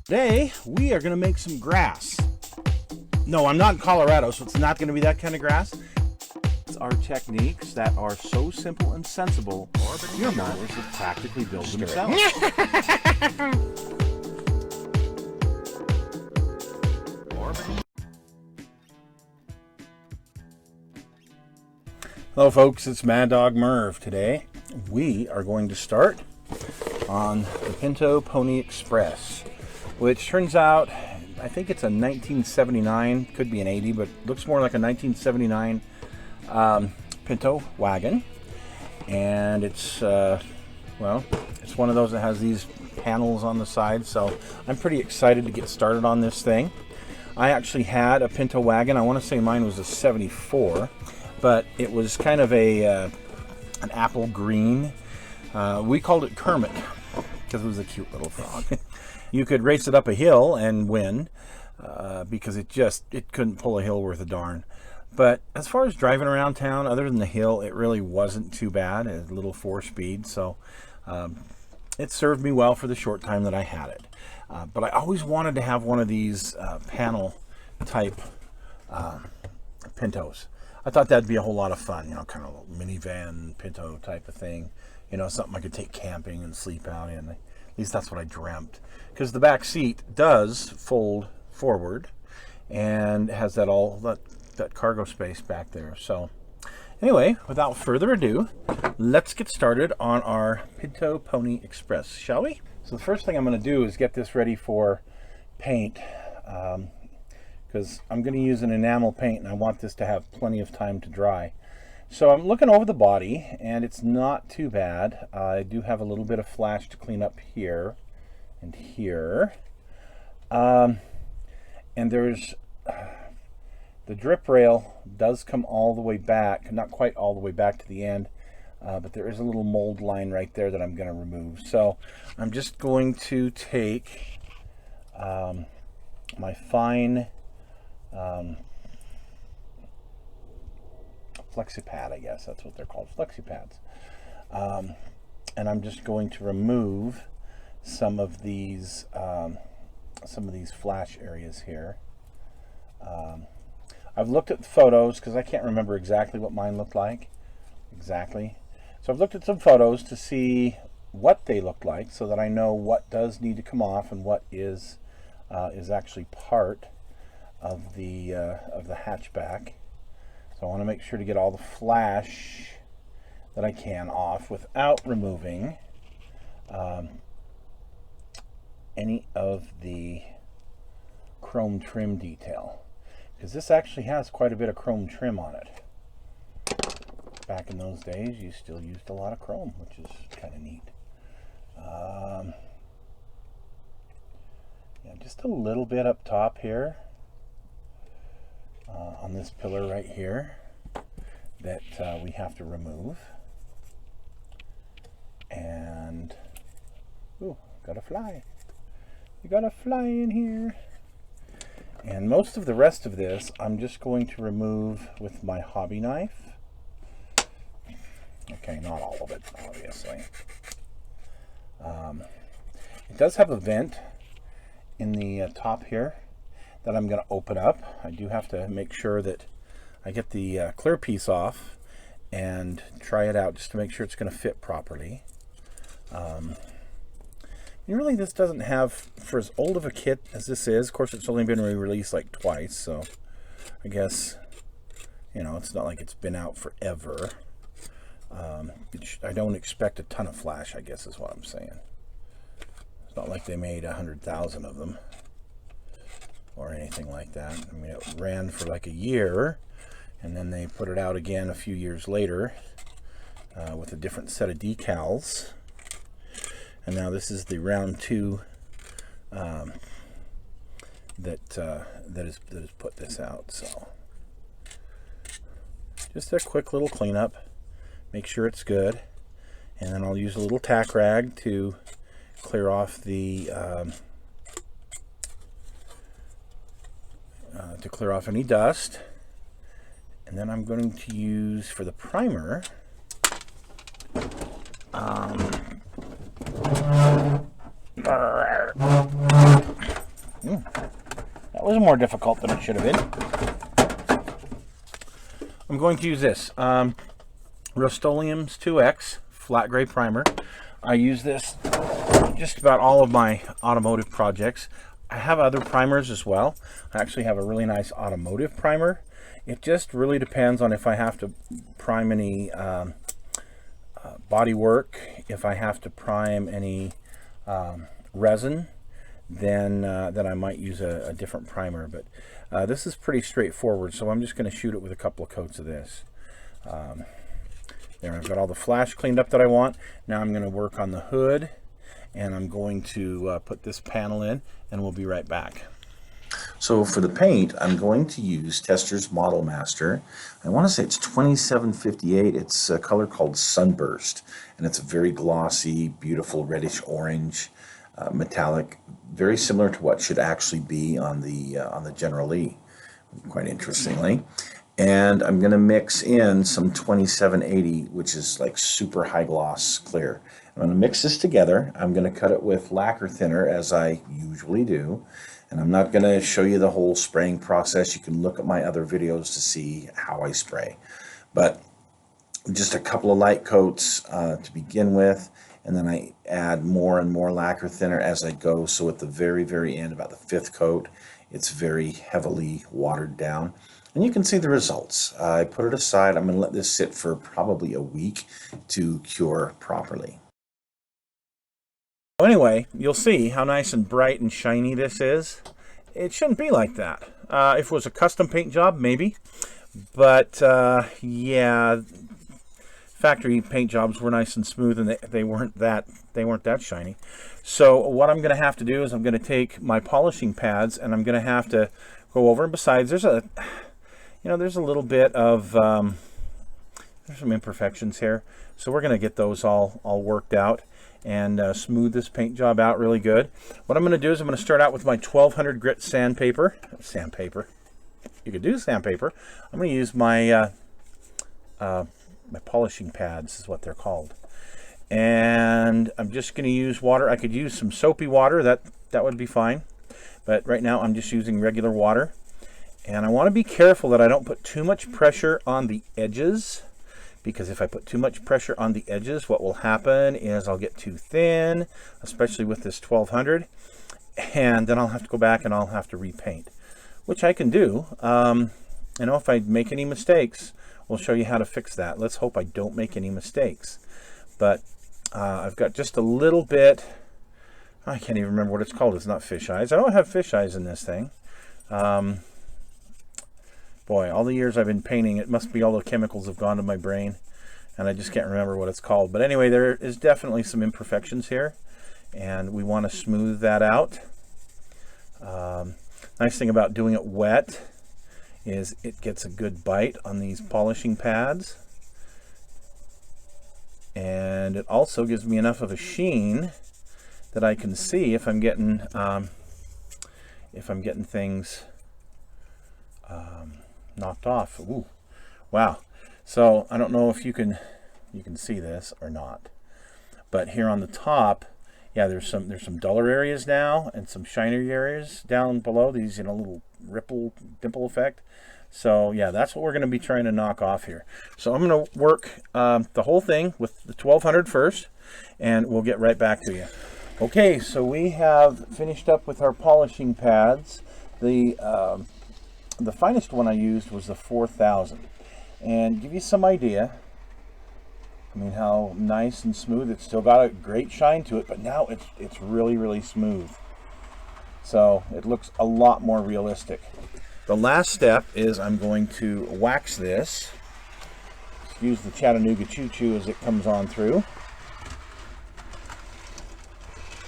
Today, we are going to make some grass. No, I'm not in Colorado, so it's not going to be that kind of grass. It's our techniques that are so simple and sensible, your mowers will practically build themselves. Hello folks, it's Mad Dog Merv. Today, we are going to start on the Pinto Pony Express, which turns out, I think it's a 1979, could be an 80, but looks more like a 1979 Pinto Wagon. And it's, well, it's one of those that has these panels on the side, so I'm pretty excited to get started on this thing. I actually had a Pinto Wagon. I want to say mine was a 74, but it was kind of an apple green. We called it Kermit because it was a cute little frog. You could race it up a hill and win because it couldn't pull a hill worth a darn. But as far as driving around town, other than the hill, it really wasn't too bad. It had a little 4-speed, so it served me well for the short time that I had it. But I always wanted to have one of these panel type Pintos. I thought that'd be a whole lot of fun, you know, kind of a little minivan Pinto type of thing. You know, something I could take camping and sleep out in. At least that's what I dreamt. Because the back seat does fold forward and has that cargo space back there. So anyway, without further ado, let's get started on our Pinto Pony Express, shall we? So the first thing I'm going to do is get this ready for paint. Because I'm going to use an enamel paint and I want this to have plenty of time to dry. So I'm looking over the body and it's not too bad. I do have a little bit of flash to clean up here and here. And there's the drip rail does come all the way back, not quite all the way back to the end, but there is a little mold line right there that I'm going to remove. So I'm just going to take my fine FlexiPad, I guess that's what they're called, FlexiPads. And I'm just going to remove some of these flash areas here. I've looked at the photos because I can't remember exactly what mine looked like. Exactly. So I've looked at some photos to see what they look like so that I know what does need to come off and what is actually part of the hatchback. So I want to make sure to get all the flash that I can off without removing any of the chrome trim detail, because this actually has quite a bit of chrome trim on it. Back in those days, you still used a lot of chrome, which is kind of neat. Yeah, just a little bit up top here. On this pillar right here that we have to remove. And ooh, got a fly. You got a fly in here. And most of the rest of this I'm just going to remove with my hobby knife. Okay, not all of it, obviously. It does have a vent in the top here that I'm going to open up. I do have to make sure that I get the clear piece off and try it out just to make sure it's going to fit properly. And really, this doesn't have, for as old of a kit as this is, of course it's only been re-released like twice, so I guess, you know, it's not like it's been out forever. I don't expect a ton of flash, I guess is what I'm saying. It's not like they made 100,000 of them or anything like that. I mean, it ran for like a year and then they put it out again a few years later with a different set of decals. And now this is the round 2 that has put this out. So just a quick little cleanup, make sure it's good, and then I'll use a little tack rag to clear off the any dust. And then I'm going to use, for the primer, was more difficult than it should have been. I'm going to use this Rust-Oleum's 2X flat gray primer. I use this just about all of my automotive projects. I have other primers as well. I actually have a really nice automotive primer. It just really depends on if I have to prime any body work, if I have to prime any resin, then I might use a different primer. But this is pretty straightforward, so I'm just going to shoot it with a couple of coats of this. There, I've got all the flash cleaned up that I want. Now I'm going to work on the hood, and I'm going to put this panel in, and we'll be right back. So for the paint, I'm going to use Tester's Model Master. I want to say it's 2758. It's a color called Sunburst, and it's a very glossy, beautiful reddish orange, metallic, very similar to what should actually be on the General Lee, quite interestingly. And I'm going to mix in some 2780, which is like super high gloss clear. I'm going to mix this together. I'm going to cut it with lacquer thinner, as I usually do. And I'm not going to show you the whole spraying process. You can look at my other videos to see how I spray. But just a couple of light coats to begin with, and then I add more and more lacquer thinner as I go. So at the very, very end, about the 5th coat, it's very heavily watered down. And you can see the results. I put it aside. I'm going to let this sit for probably a week to cure properly. Anyway, you'll see how nice and bright and shiny this is. It shouldn't be like that. If it was a custom paint job, maybe. But yeah, factory paint jobs were nice and smooth, and they weren't that shiny. So what I'm going to have to do is I'm going to take my polishing pads, and I'm going to have to go over. And besides, there's a little bit of there's some imperfections here, so we're going to get those all worked out and smooth this paint job out really good. What I'm going to do is I'm going to start out with my 1200 grit sandpaper. You could do sandpaper. I'm going to use my my polishing pads is what they're called, and I'm just going to use water. I could use some soapy water, that would be fine, but right now I'm just using regular water. And I want to be careful that I don't put too much pressure on the edges, because if I put too much pressure on the edges, what will happen is I'll get too thin, especially with this 1200, and then I'll have to go back and I'll have to repaint, which I can do. If I make any mistakes, we'll show you how to fix that. Let's hope I don't make any mistakes. But I've got just a little bit, I can't even remember what it's called. It's not fish eyes. I don't have fish eyes in this thing. Boy, all the years I've been painting, it must be all the chemicals have gone to my brain, and I just can't remember what it's called. But anyway, there is definitely some imperfections here, and we want to smooth that out. Nice thing about doing it wet is it gets a good bite on these polishing pads, and it also gives me enough of a sheen that I can see if I'm getting things knocked off. Ooh, wow. So I don't know if you can see this or not, but here on the top, yeah, there's some duller areas now and some shinier areas down below these, little dimple effect. So yeah, that's what we're going to be trying to knock off here. So I'm going to work the whole thing with the 1200 first, and we'll get right back to you. Okay, so we have finished up with our polishing pads. The finest one I used was the 4000, and give you some idea, I mean, how nice and smooth. It's still got a great shine to it, but now it's really, really smooth. So it looks a lot more realistic. The last step is I'm going to wax this. Excuse the Chattanooga choo-choo as it comes on through.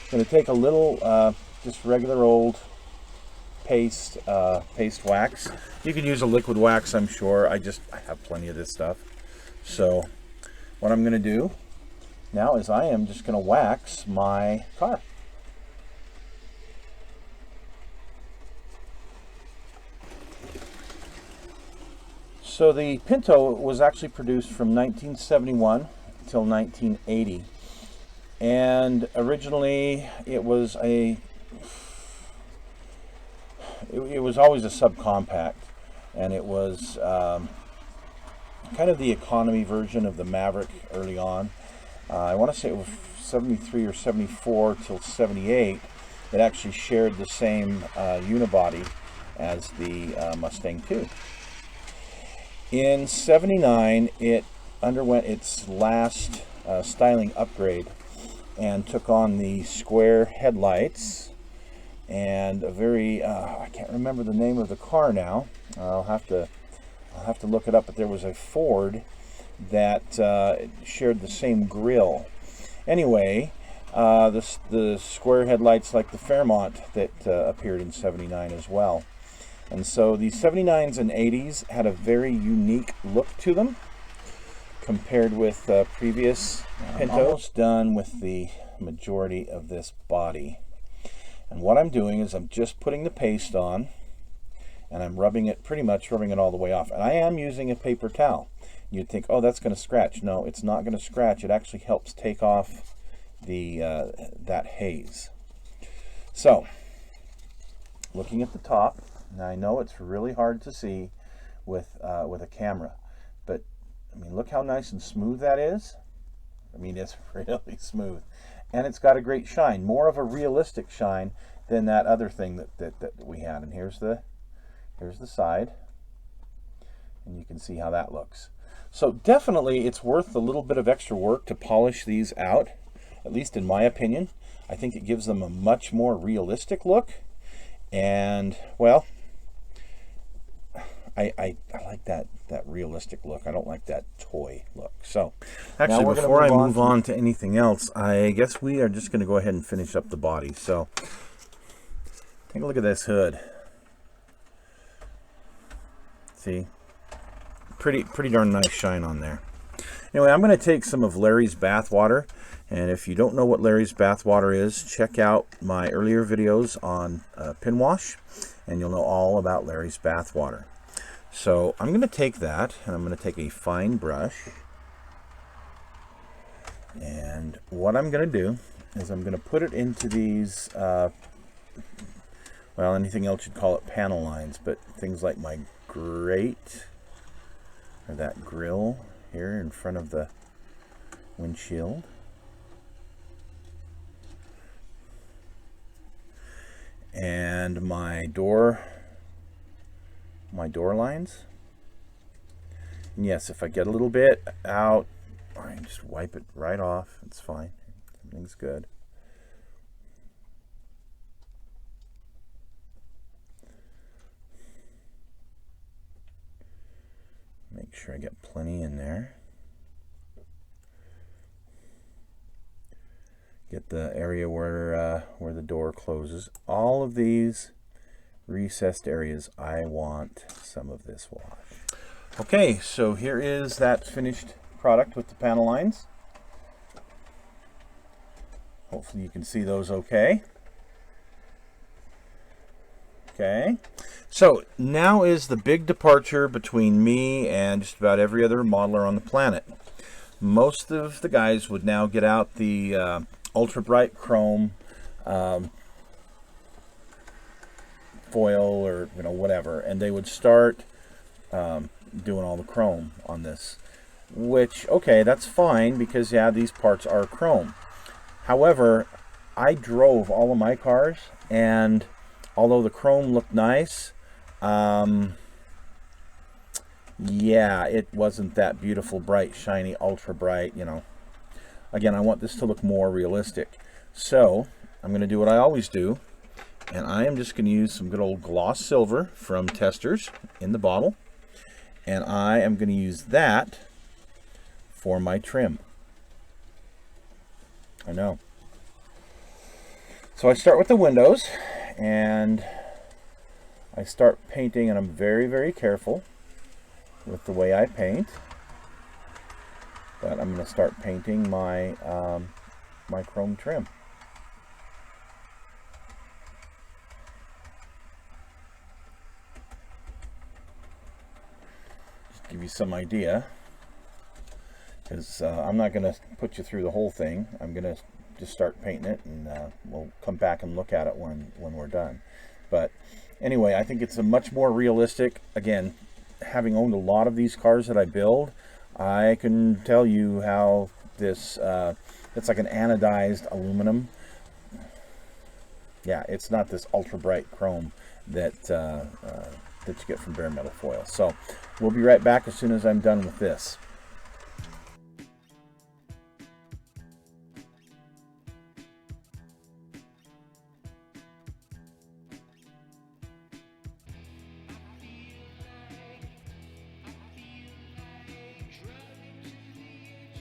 I'm going to take a little just regular old paste wax. You can use a liquid wax, I'm sure. I have plenty of this stuff. So what I'm going to do now is I am just going to wax my car. So the Pinto was actually produced from 1971 until 1980, and originally it was it was always a subcompact, and it was kind of the economy version of the Maverick early on. I want to say it was 73 or 74 till 78. It actually shared the same unibody as the Mustang II. In 79, it underwent its last styling upgrade and took on the square headlights and a very I can't remember the name of the car now. I'll have to look it up, but there was a Ford that shared the same grille. Anyway, the square headlights like the Fairmont that appeared in 79 as well. And so the 79s and 80s had a very unique look to them compared with previous Pintos. I'm almost done with the majority of this body. And what I'm doing is I'm just putting the paste on, and I'm pretty much rubbing it all the way off. And I am using a paper towel. You'd think, oh, that's going to scratch. No, it's not going to scratch. It actually helps take off the that haze. So, looking at the top, now I know it's really hard to see with a camera, but I mean, look how nice and smooth that is. I mean, it's really smooth, and it's got a great shine, more of a realistic shine than that other thing that we had. And here's the side, and you can see how that looks. So definitely it's worth a little bit of extra work to polish these out, at least in my opinion. I think it gives them a much more realistic look, and well, I like that realistic look. I don't like that toy look. So actually, before I move on to anything else, I guess we are just going to go ahead and finish up the body. So take a look at this hood. See, pretty darn nice shine on there. Anyway, I'm going to take some of Larry's bath water, and if you don't know what Larry's bath water is, check out my earlier videos on pin wash, and you'll know all about Larry's bath water. So I'm going to take that, and I'm going to take a fine brush, and what I'm going to do is I'm going to put it into these well, anything else you'd call it panel lines, but things like my grate, or that grill here in front of the windshield, and my door lines. And yes, if I get a little bit out, I can just wipe it right off. It's fine. Everything's good. Make sure I get plenty in there. Get the area where the door closes. All of these recessed areas, I want some of this wash. Okay, so here is that finished product with the panel lines. Hopefully you can see those okay. Okay, so now is the big departure between me and just about every other modeler on the planet. Most of the guys would now get out the ultra bright chrome foil, or whatever, and they would start doing all the chrome on this, which, okay, that's fine, because yeah, these parts are chrome. However, I drove all of my cars, and although the chrome looked nice, yeah, it wasn't that beautiful, bright, shiny, ultra bright. Again, I want this to look more realistic, so I'm going to do what I always do, and I am just going to use some good old gloss silver from Testors in the bottle, and I am going to use that for my trim. I know. So I start with the windows, and I start painting, and I'm very, very careful with the way I paint. But I'm going to start painting my my chrome trim. Just give you some idea, because I'm not going to put you through the whole thing. I'm going to just start painting it, and we'll come back and look at it when we're done. But Anyway, I think it's a much more realistic. Again, having owned a lot of these cars that I build, I can tell you how this, it's like an anodized aluminum. Yeah, it's not this ultra bright chrome that that you get from bare metal foil. So we'll be right back as soon as I'm done with this.